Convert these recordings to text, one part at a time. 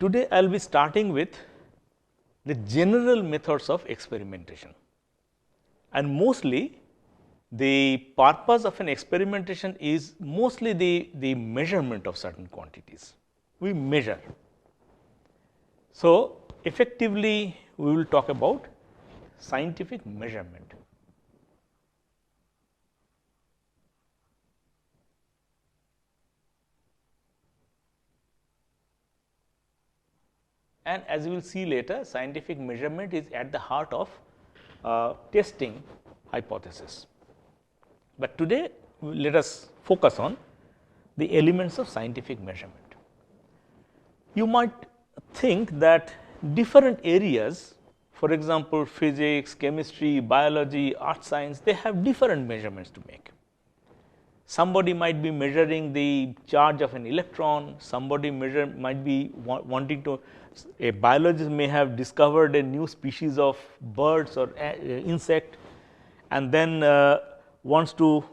today I will be starting with the general methods of experimentation, and mostly the purpose of an experimentation is mostly the measurement of certain quantities. We measure. So, effectively we will talk about scientific measurement. And as you will see later, scientific measurement is at the heart of testing hypothesis. But today let us focus on the elements of scientific measurement. You might think that different areas, for example, physics, chemistry, biology, art science, they have different measurements to make. Somebody might be measuring the charge of an electron, somebody might be wanting to, a biologist may have discovered a new species of birds or insect, and then wants to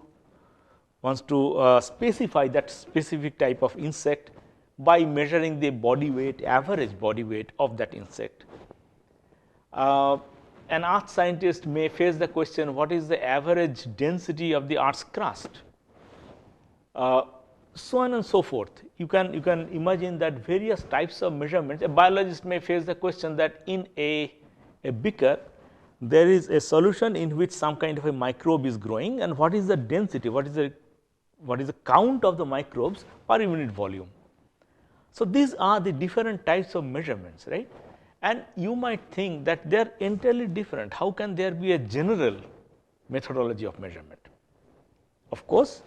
specify that specific type of insect by measuring the body weight, average body weight of that insect. An earth scientist may face the question, what is the average density of the earth's crust? So on and so forth. You can imagine that various types of measurements. A biologist may face the question that in a beaker there is a solution in which some kind of a microbe is growing, and what is the density, what is the count of the microbes per unit volume. So, these are the different types of measurements, right, and you might think that they are entirely different. How can there be a general methodology of measurement? Of course,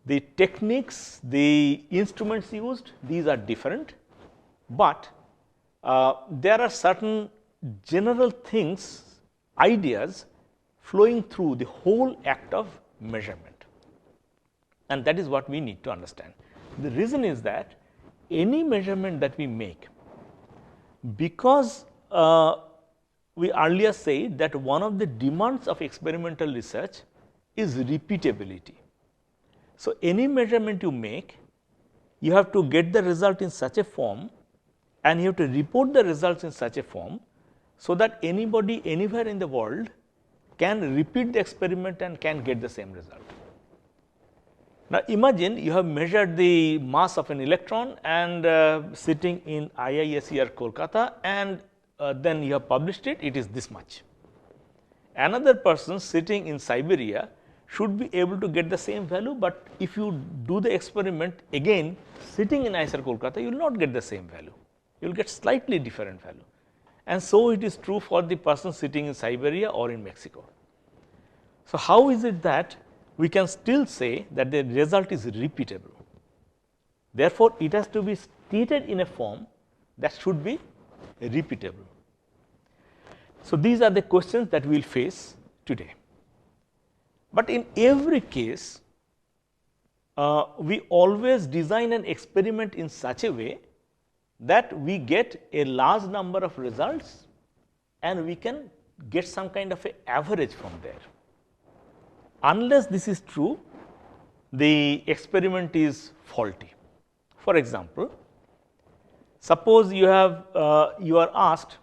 the techniques, the instruments used, these are different, but there are certain general things, ideas flowing through the whole act of measurement, and that is what we need to understand. The reason is that any measurement that we make, because we earlier said that one of the demands of experimental research is repeatability. So, any measurement you make, you have to get the result in such a form, and you have to report the results in such a form, so that anybody anywhere in the world can repeat the experiment and can get the same result. Now, imagine you have measured the mass of an electron and sitting in IISER Kolkata, and then you have published it, it is this much. Another person sitting in Siberia should be able to get the same value, but if you do the experiment again sitting in IISER Kolkata, you will not get the same value, you will get slightly different value. And so it is true for the person sitting in Siberia or in Mexico. So, how is it that we can still say that the result is repeatable? Therefore, it has to be stated in a form that should be repeatable. So, these are the questions that we will face today. But in every case, we always design an experiment in such a way that we get a large number of results and we can get some kind of an average from there. Unless this is true, the experiment is faulty. For example, suppose you are asked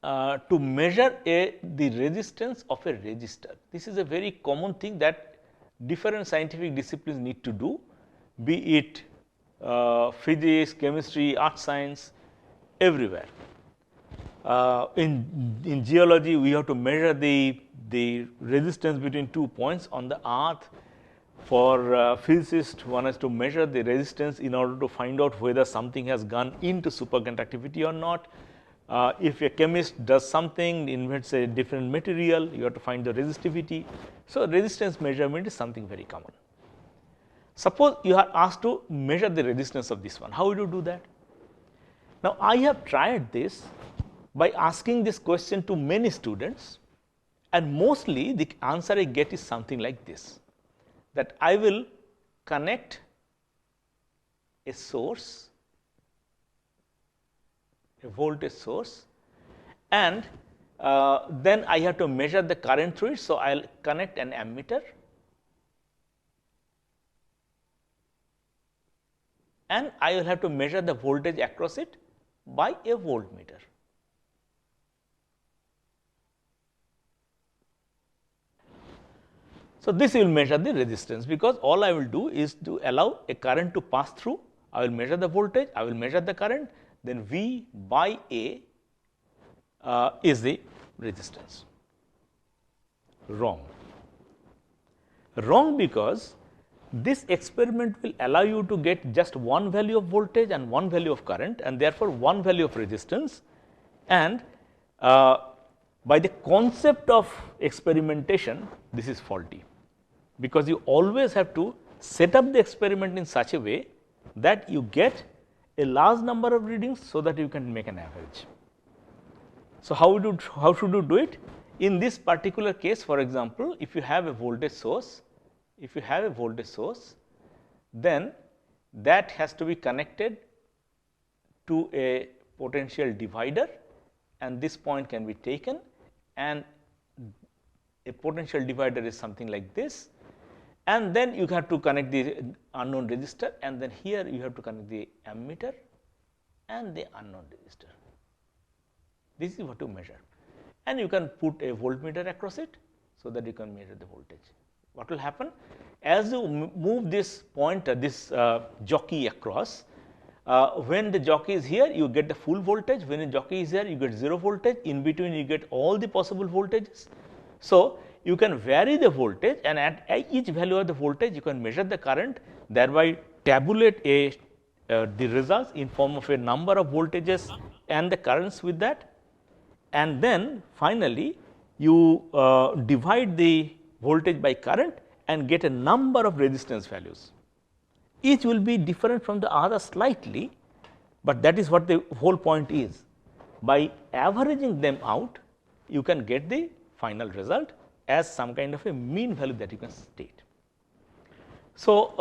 to measure the resistance of a resistor. This is a very common thing that different scientific disciplines need to do, be it physics, chemistry, art science, everywhere. In geology, we have to measure the resistance between 2 points on the earth. For physicists, one has to measure the resistance in order to find out whether something has gone into superconductivity or not. If a chemist does something, invents a different material, you have to find the resistivity. So, resistance measurement is something very common. Suppose you are asked to measure the resistance of this one, how would you do that? Now, I have tried this by asking this question to many students, and mostly the answer I get is something like this, that I will connect a source, a voltage source, and then I have to measure the current through it. So, I will connect an ammeter and I will have to measure the voltage across it by a voltmeter. So, this will measure the resistance, because all I will do is to allow a current to pass through. I will measure the voltage, I will measure the current, then V by A is the resistance. Wrong. Wrong, because this experiment will allow you to get just one value of voltage and one value of current, and therefore, one value of resistance, and by the concept of experimentation, this is faulty, because you always have to set up the experiment in such a way that you get a large number of readings, so that you can make an average. So, how should you do it? In this particular case, for example, if you have a voltage source, then that has to be connected to a potential divider, and this point can be taken, and a potential divider is something like this, and then you have to connect the unknown resistor, and then here you have to connect the ammeter and the unknown resistor. This is what you measure, and you can put a voltmeter across it, so that you can measure the voltage. What will happen? As you move this pointer, this jockey across, when the jockey is here, you get the full voltage. When the jockey is here, you get 0 voltage. In between, you get all the possible voltages. So, you can vary the voltage, and at each value of the voltage, you can measure the current, thereby tabulate the results in form of a number of voltages and the currents with that. And then finally, you divide the voltage by current and get a number of resistance values. Each will be different from the other slightly, but that is what the whole point is. By averaging them out, you can get the final result as some kind of a mean value that you can state. So,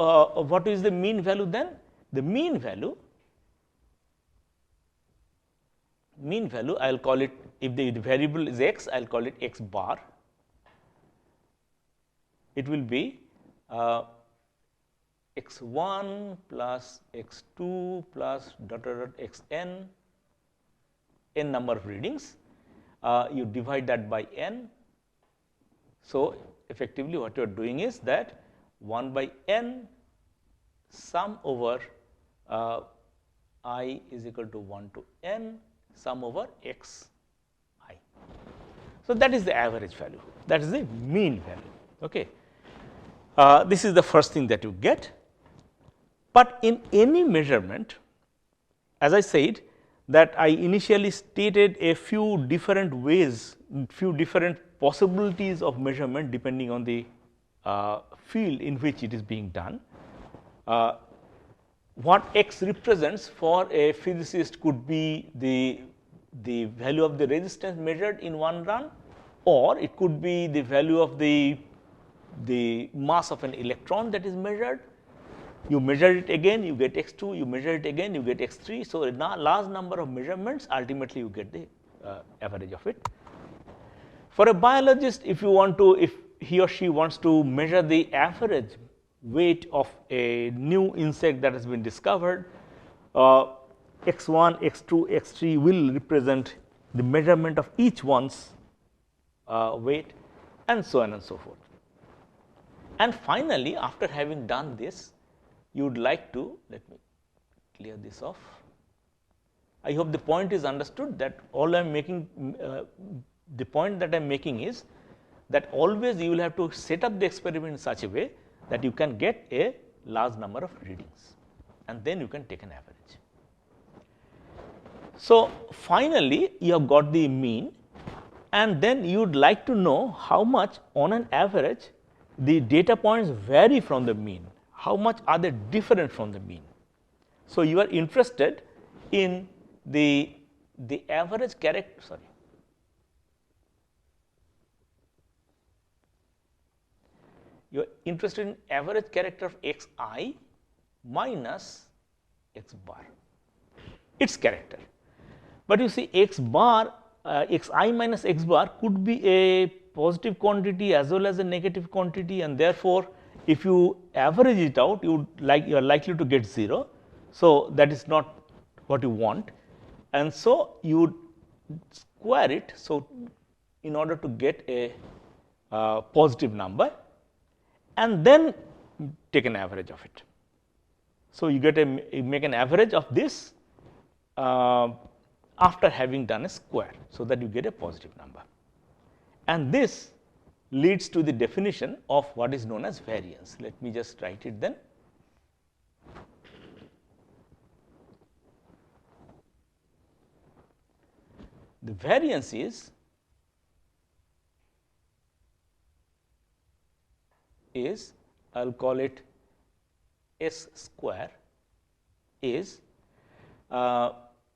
what is the mean value then? The mean value I will call it, if the variable is x, I will call it x bar. It will be x1 plus x2 plus dot dot dot xn, n number of readings. You divide that by n. So, effectively what you are doing is that 1 by n sum over I is equal to 1 to n sum over x I. So, that is the average value, that is the mean value. Okay. This is the first thing that you get, but in any measurement, as I said, that I initially stated a few different ways, few different possibilities of measurement depending on the field in which it is being done. What x represents for a physicist could be the value of the resistance measured in one run, or it could be the value of the mass of an electron that is measured. You measure it again, you get x2, you measure it again, you get x3. So, a large number of measurements, ultimately you get the average of it. For a biologist, if he or she wants to measure the average weight of a new insect that has been discovered, x1, x2, x3 will represent the measurement of each one's weight, and so on and so forth. And finally, after having done this, you would like to, let me clear this off. I hope the point is understood, that all I am making, the point that I am making is that always you will have to set up the experiment in such a way that you can get a large number of readings, and then you can take an average. So, finally, you have got the mean, and then you would like to know how much on an average the data points vary from the mean, how much are they different from the mean. So, you are interested in the average character, you are interested in average character of xi minus x bar, its character. But you see, x bar, xi minus x bar could be a positive quantity as well as a negative quantity, and therefore, if you average it out, you are likely to get 0. So, that is not what you want, and so you square it. So, in order to get a positive number, and then take an average of it. So, you make an average of this after having done a square, so that you get a positive number, and this leads to the definition of what is known as variance. Let me just write it then. The variance is I will call it S square is,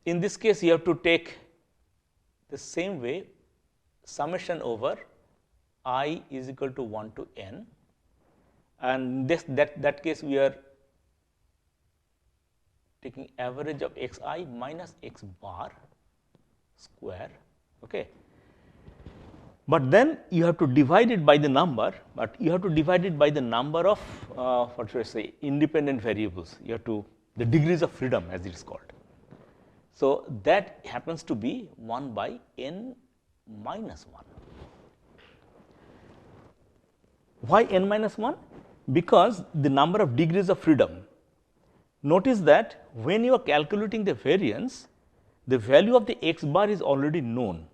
in this case you have to take the same way, summation over I is equal to 1 to n, and that case we are taking average of xi minus x bar square. Okay. But then you have to divide it by the number, but you have to divide it by the number of what should I say, independent variables. You have to, the degrees of freedom as it is called. So, that happens to be 1 by n minus 1. Why n minus 1? Because the number of degrees of freedom. Notice that when you are calculating the variance, the value of the x bar is already known.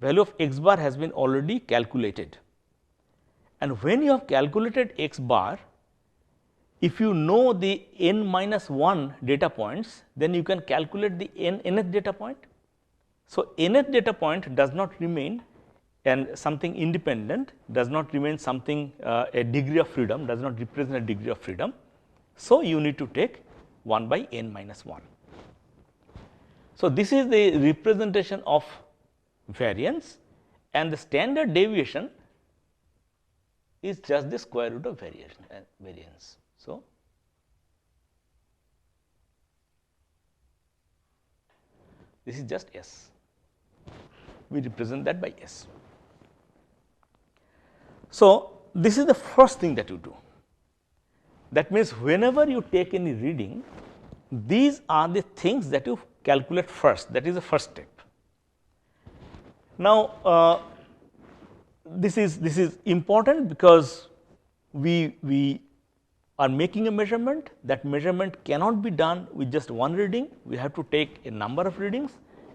Value of x bar has been already calculated, and when you have calculated x bar, if you know the n minus 1 data points, then you can calculate the nth data point. So, nth data point does not remain and something independent, does not remain something a degree of freedom, does not represent a degree of freedom. So, you need to take 1 by n minus 1. So, this is the representation of variance, and the standard deviation is just the square root of variance. So, this is just S. We represent that by S. So, this is the first thing that you do. That means, whenever you take any reading, these are the things that you calculate first. That is the first step. Now, this is important because we are making a measurement. That measurement cannot be done with just one reading. We have to take a number of readings,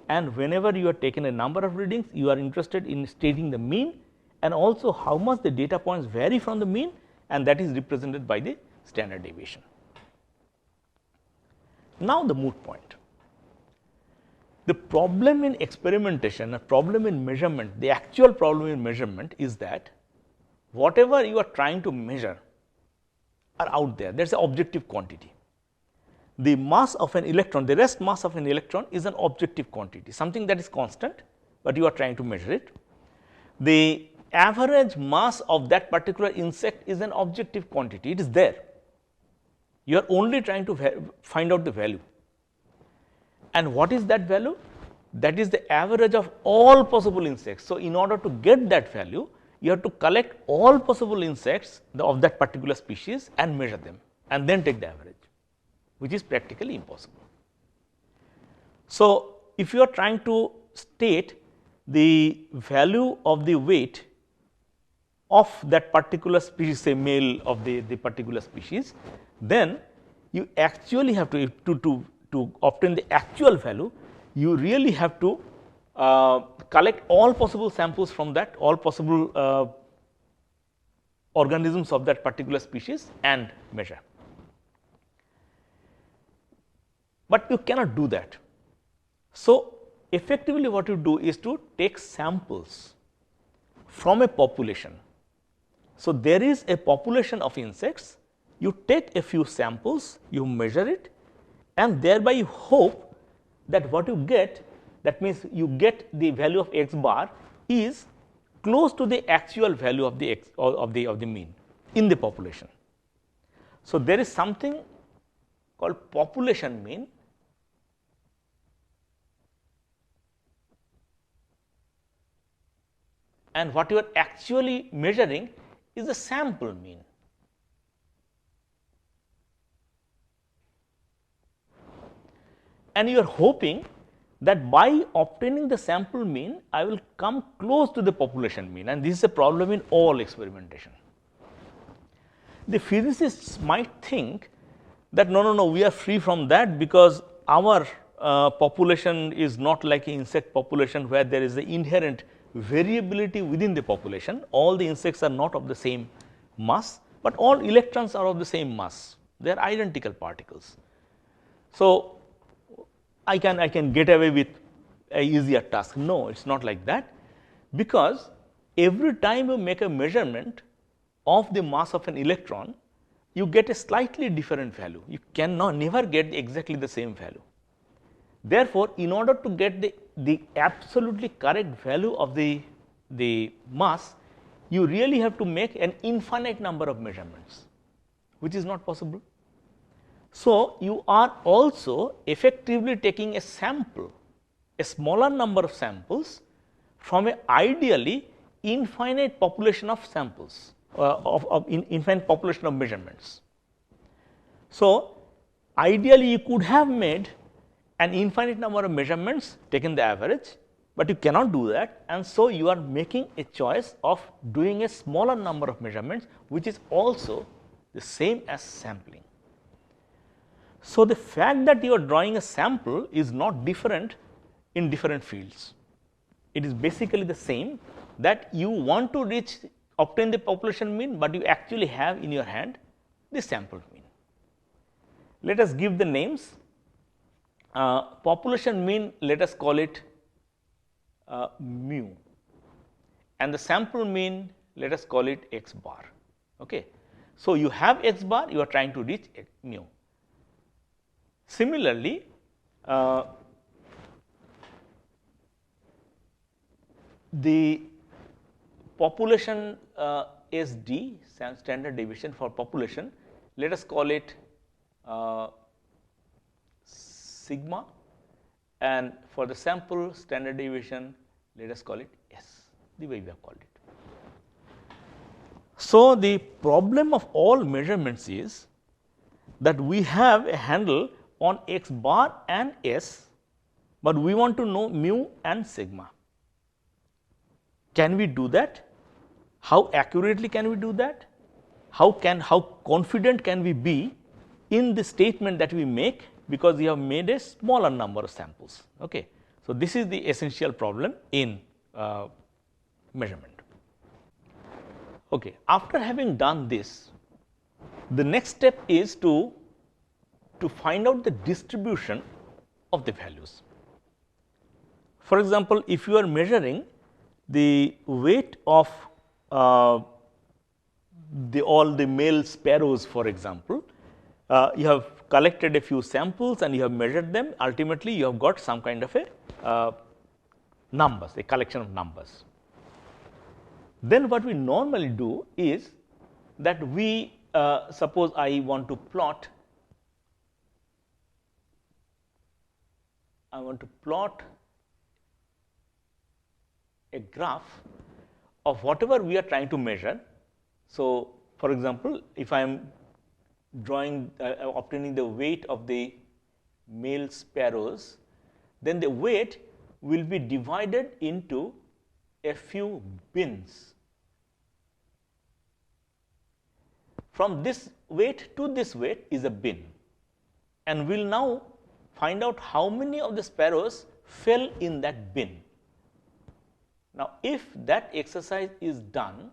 and whenever you are taking a number of readings, you are interested in stating the mean and also how much the data points vary from the mean, and that is represented by the standard deviation. Now, the moot point. The problem in experimentation, a problem in measurement, the actual problem in measurement is that whatever you are trying to measure are out there. There is an objective quantity. The mass of an electron, the rest mass of an electron is an objective quantity, something that is constant, but you are trying to measure it. The average mass of that particular insect is an objective quantity, it is there. You are only trying to find out the value. And what is that value? That is the average of all possible insects. So, in order to get that value, you have to collect all possible insects of that particular species and measure them, and then take the average, which is practically impossible. So, if you are trying to state the value of the weight of that particular species, say male of the particular species, then you actually have to obtain the actual value, you really have to collect all possible samples from that, all possible organisms of that particular species and measure. But you cannot do that. So, effectively what you do is to take samples from a population. So, there is a population of insects, you take a few samples, you measure it, and thereby you hope that what you get, that means you get the value of x bar is close to the actual value of the x of the mean in the population. So, there is something called population mean, and what you are actually measuring is the sample mean. and you are hoping that by obtaining the sample mean, I will come close to the population mean, and this is a problem in all experimentation. The physicists might think that no, we are free from that, because our population is not like an insect population where there is the inherent variability within the population. All the insects are not of the same mass, but all electrons are of the same mass, they are identical particles. So, I can get away with a easier task. No, it is not like that, because every time you make a measurement of the mass of an electron, you get a slightly different value. You cannot never get exactly the same value. Therefore, in order to get the absolutely correct value of the mass, you really have to make an infinite number of measurements, which is not possible. So, you are also effectively taking a sample, a smaller number of samples from a ideally infinite population of samples, infinite population of measurements. So, ideally you could have made an infinite number of measurements, taken the average, but you cannot do that, and so you are making a choice of doing a smaller number of measurements, which is also the same as sampling. So, the fact that you are drawing a sample is not different in different fields. It is basically the same, that you want to obtain the population mean, but you actually have in your hand the sample mean. Let us give the names. Population mean, let us call it mu, and the sample mean, let us call it x bar. Okay. So, you have x bar, you are trying to reach mu. Similarly, the population SD, standard deviation for population, let us call it sigma, and for the sample standard deviation, let us call it S, the way we have called it. So, the problem of all measurements is that we have a handle on x bar and S, but we want to know mu and sigma. Can we do that? How accurately can we do that? How confident can we be in the statement that we make, because we have made a smaller number of samples. Okay. So, this is the essential problem in measurement. Okay. After having done this, the next step is to find out the distribution of the values. For example, if you are measuring the weight of all the male sparrows, for example, you have collected a few samples and you have measured them, ultimately you have got some kind of a numbers, a collection of numbers. Then what we normally do is that we suppose I want to plot a graph of whatever we are trying to measure. So, for example, if I am drawing obtaining the weight of the male sparrows, then the weight will be divided into a few bins. From this weight to this weight is a bin, and we will now find out how many of the sparrows fell in that bin. Now, if that exercise is done,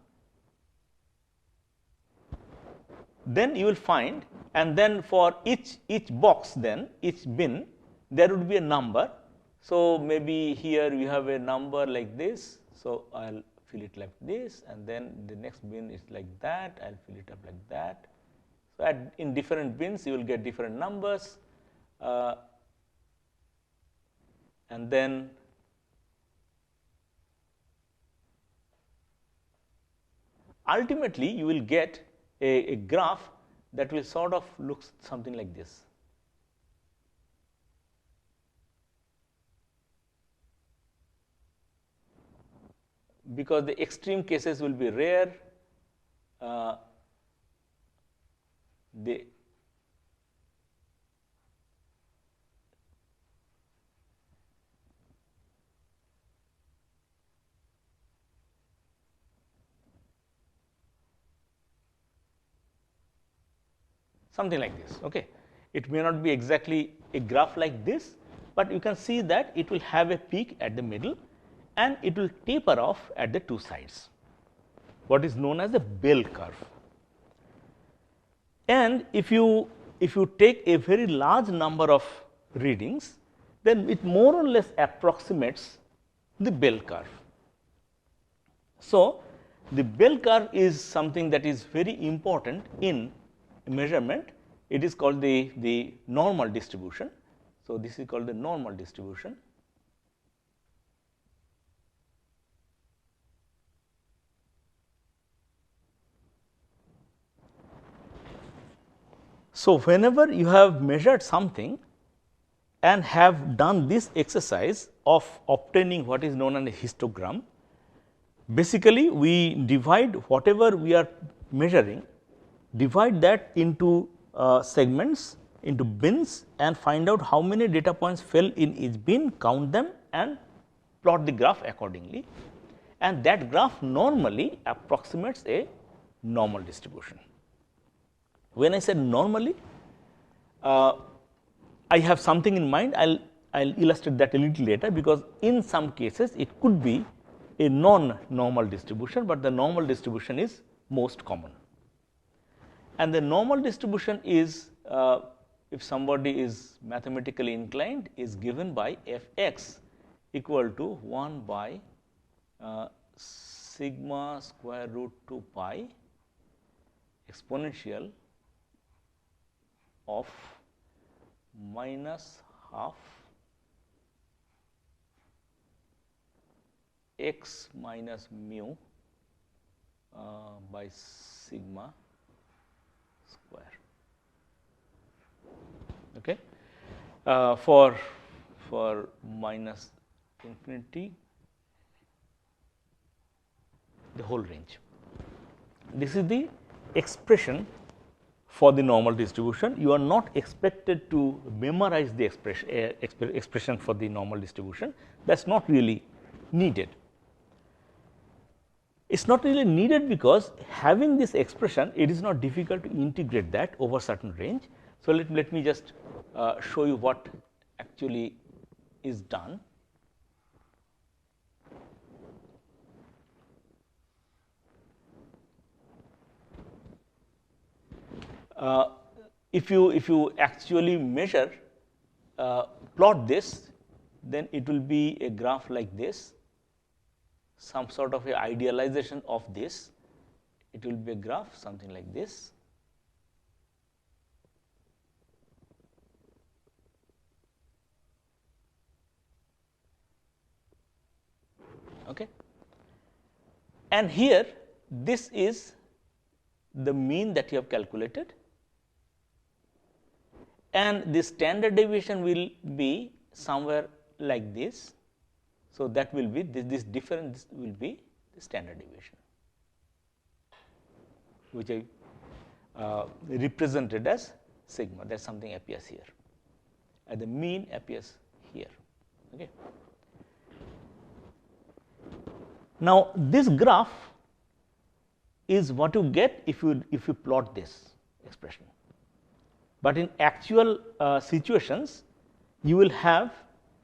then you will find, and then for each box, then each bin, there would be a number. So, maybe here we have a number like this. So, I will fill it like this, and then the next bin is like that, I will fill it up like that. So, in different bins you will get different numbers, and then ultimately you will get a graph that will sort of look something like this. Because the extreme cases will be rare, something like this. Okay. It may not be exactly a graph like this, but you can see that it will have a peak at the middle and it will taper off at the two sides, what is known as a bell curve. And if you take a very large number of readings, then it more or less approximates the bell curve. So, the bell curve is something that is very important in measurement. It is called the normal distribution. So, this is called the normal distribution. So, whenever you have measured something and have done this exercise of obtaining what is known as a histogram, basically we divide whatever we are measuring, divide that into segments, into bins, and find out how many data points fell in each bin, count them and plot the graph accordingly, and that graph normally approximates a normal distribution. When I said normally, I have something in mind. I'll illustrate that a little later, because in some cases it could be a non-normal distribution, but the normal distribution is most common. And the normal distribution is, if somebody is mathematically inclined, is given by f(x) equal to 1 by sigma square root 2 pi exponential of minus half x minus mu by sigma square. Okay. For minus infinity, the whole range. This is the expression for the normal distribution. You are not expected to memorize the expression for the normal distribution. That is not really needed. It is not really needed because having this expression, it is not difficult to integrate that over certain range. So, let me just show you what actually is done. If you actually measure, plot this, then it will be a graph like this, some sort of a idealization of this. It will be a graph something like this. Okay. And here, this is the mean that you have calculated, and the standard deviation will be somewhere like this. So, that will be this difference will be the standard deviation, which I represented as sigma. That is something appears here, and the mean appears here. Okay. Now, this graph is what you get if you plot this expression. But in actual situations, you will have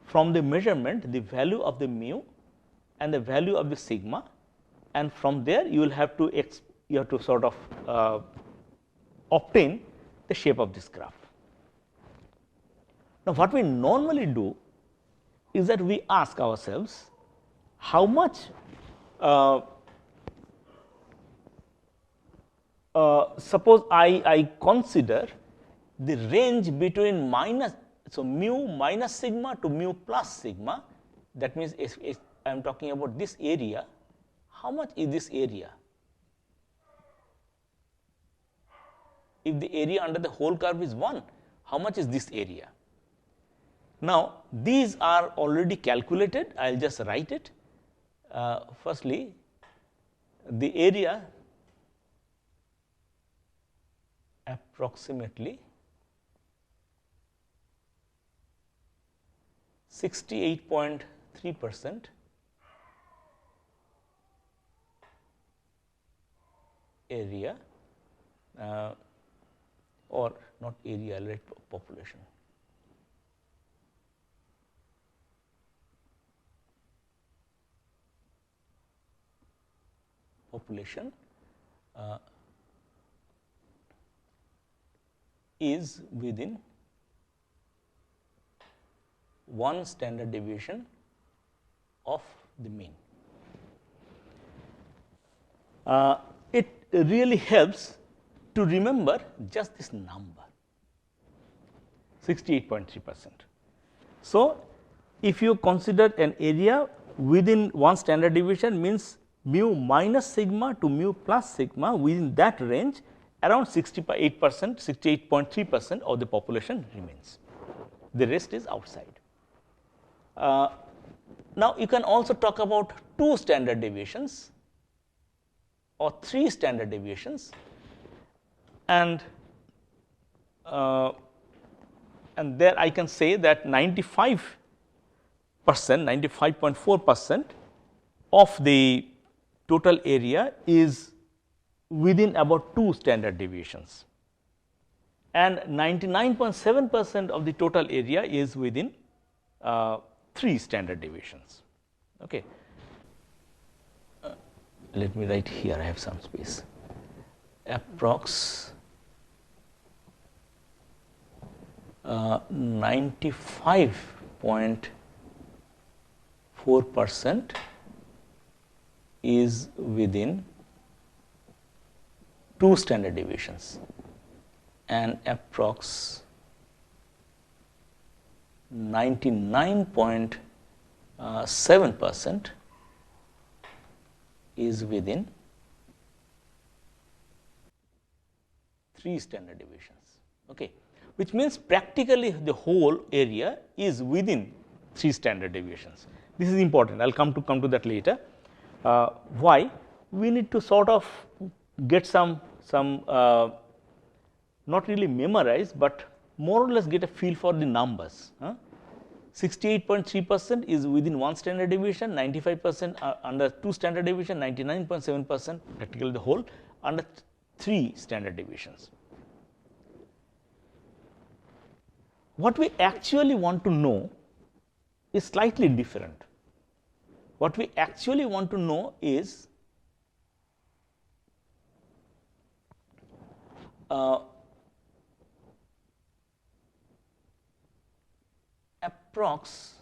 from the measurement the value of the mu and the value of the sigma, and from there you will have to sort of obtain the shape of this graph. Now, what we normally do is that we ask ourselves how much suppose I consider the range between mu minus sigma to mu plus sigma. That means I am talking about this area. How much is this area? If the area under the whole curve is 1, how much is this area? Now, these are already calculated. I will just write it. Firstly, the area approximately 68.3% area or not area, let population. Population is within 1 standard deviation of the mean. It really helps to remember just this number 68.3%. So, if you consider an area within 1 standard deviation means mu minus sigma to mu plus sigma, within that range around 68%, 68.3% of the population remains, the rest is outside. Now, you can also talk about 2 standard deviations or 3 standard deviations, and there I can say that 95%, 95.4% of the total area is within about 2 standard deviations, and 99.7% of the total area is within 3 standard deviations. Okay. Let me write here, I have some space. Approx 95.4% is within 2 standard deviations, and approx 99.7% is within 3 standard deviations, okay, which means practically the whole area is within 3 standard deviations. This is important, I will come to that later. Why? We need to sort of get some not really memorize, but more or less get a feel for the numbers. 68.3% is within 1 standard deviation, 95% under 2 standard deviation, 99.7% practically the whole under 3 standard deviations. What we actually want to know is slightly different. What we actually want to know is approx,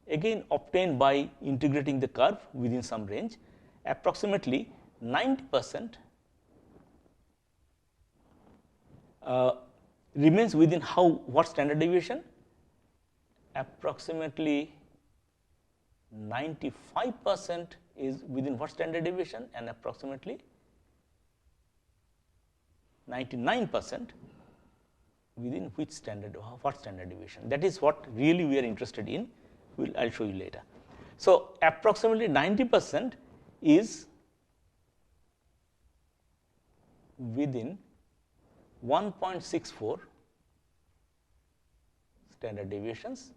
again obtained by integrating the curve within some range, approximately 90% remains within what standard deviation? Approximately 95% is within what standard deviation, and approximately 99% within which standard, what standard deviation. That is what really we are interested in, I will show you later. So, approximately 90% is within 1.64 standard deviations,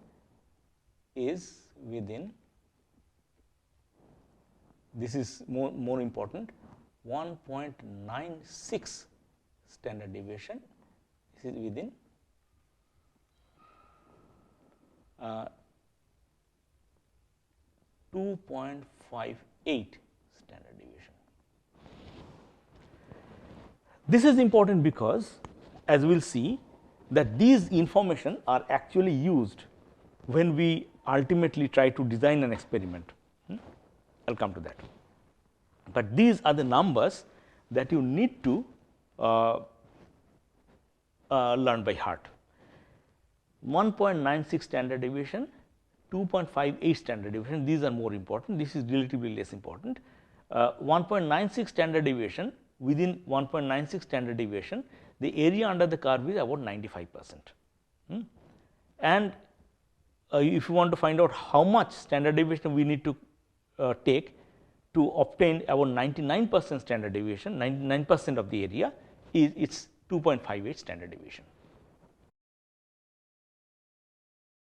is within, this is more important, 1.96 standard deviation, this is within 2.58 standard deviation. This is important because, as we will see, that these information are actually used when we ultimately try to design an experiment. I will come to that. But these are the numbers that you need to learn by heart. 1.96 standard deviation, 2.58 standard deviation, these are more important, this is relatively less important. 1.96 standard deviation, within 1.96 standard deviation, the area under the curve is about 95%. And if you want to find out how much standard deviation we need to take to obtain about 99% standard deviation, 99% of the area, it's 2.58 standard deviation.